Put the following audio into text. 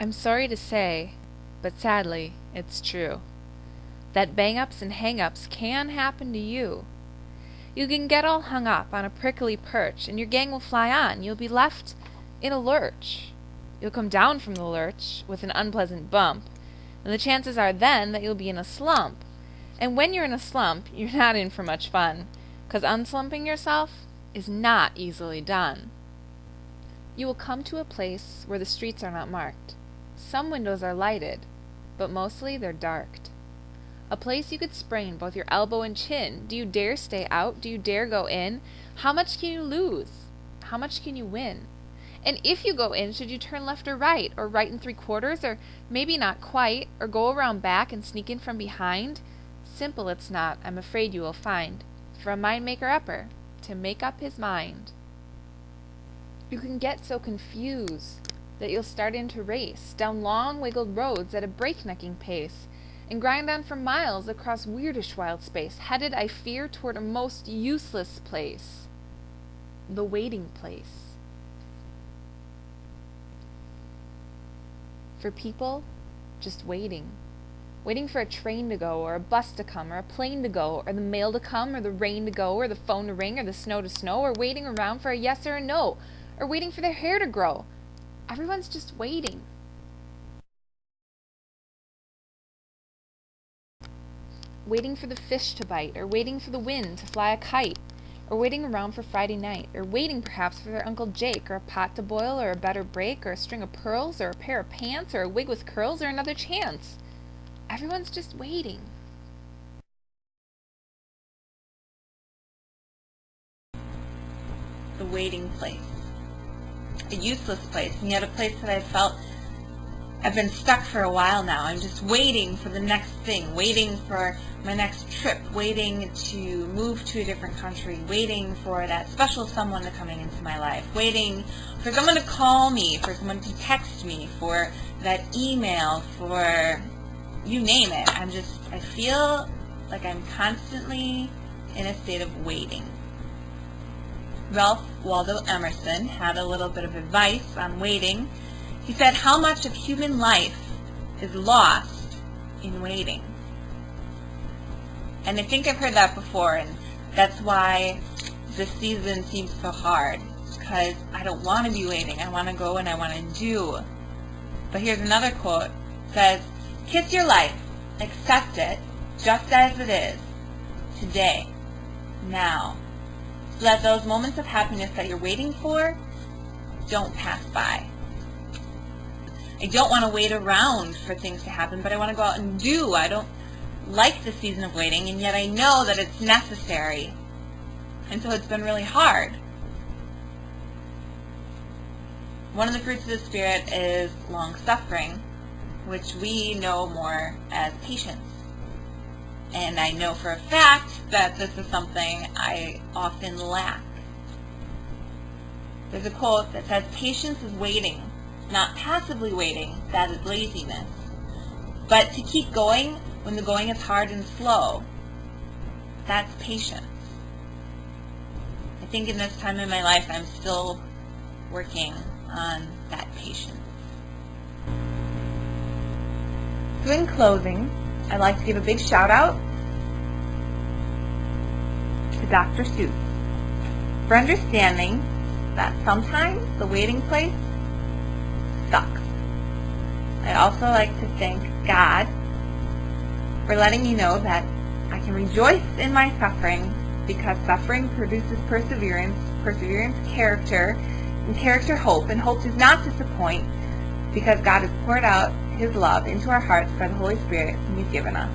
I'm sorry to say, but sadly, it's true, that bang-ups and hang-ups can happen to you. You can get all hung up on a prickly perch, and your gang will fly on. You'll be left in a lurch. You'll come down from the lurch with an unpleasant bump, and the chances are then that you'll be in a slump. And when you're in a slump, you're not in for much fun, 'cause unslumping yourself is not easily done. You will come to a place where the streets are not marked. Some windows are lighted, but mostly they're darked. A place you could sprain both your elbow and chin. Do you dare stay out? Do you dare go in? How much can you lose? How much can you win? And if you go in, should you turn left or right and 3/4, or maybe not quite, or go around back and sneak in from behind? Simple it's not, I'm afraid you will find, for a mind-maker-upper to make up his mind. You can get so confused that you'll start in to race down long wiggled roads at a breaknecking pace, and grind on for miles across weirdish wild space, headed, I fear, toward a most useless place, the waiting place. For people, just waiting. Waiting for a train to go, or a bus to come, or a plane to go, or the mail to come, or the rain to go, or the phone to ring, or the snow to snow, or waiting around for a yes or a no, or waiting for their hair to grow. Everyone's just waiting. Waiting for the fish to bite, or waiting for the wind to fly a kite, or waiting around for Friday night, or waiting perhaps for their Uncle Jake, or a pot to boil, or a better break, or a string of pearls, or a pair of pants, or a wig with curls, or another chance. Everyone's just waiting. The waiting place. A useless place, and yet a place that I felt I've been stuck for a while now. I'm just waiting for the next thing, waiting for my next trip, waiting to move to a different country, waiting for that special someone to coming into my life, waiting for someone to call me, for someone to text me, for that email, for you name it. I feel like I'm constantly in a state of waiting. Ralph Waldo Emerson had a little bit of advice on waiting. He said, how much of human life is lost in waiting? And I think I've heard that before, and that's why this season seems so hard, because I don't want to be waiting. I want to go and I want to do. But here's another quote. It says, kiss your life, accept it just as it is, today, now. So that those moments of happiness that you're waiting for don't pass by. I don't want to wait around for things to happen, but I want to go out and do. I don't like the season of waiting, and yet I know that it's necessary. And so it's been really hard. One of the fruits of the Spirit is long-suffering, which we know more as patience. And I know for a fact that this is something I often lack. There's a quote that says, patience is waiting. Not passively waiting, that is laziness. But to keep going when the going is hard and slow, that's patience. I think in this time in my life I'm still working on that patience. So in closing, I'd like to give a big shout out to Dr. Seuss for understanding that sometimes the waiting place sucks. I'd also like to thank God for letting me know that I can rejoice in my suffering, because suffering produces perseverance, perseverance character, and character hope, and hope does not disappoint, because God has poured out His love into our hearts by the Holy Spirit whom He's given us.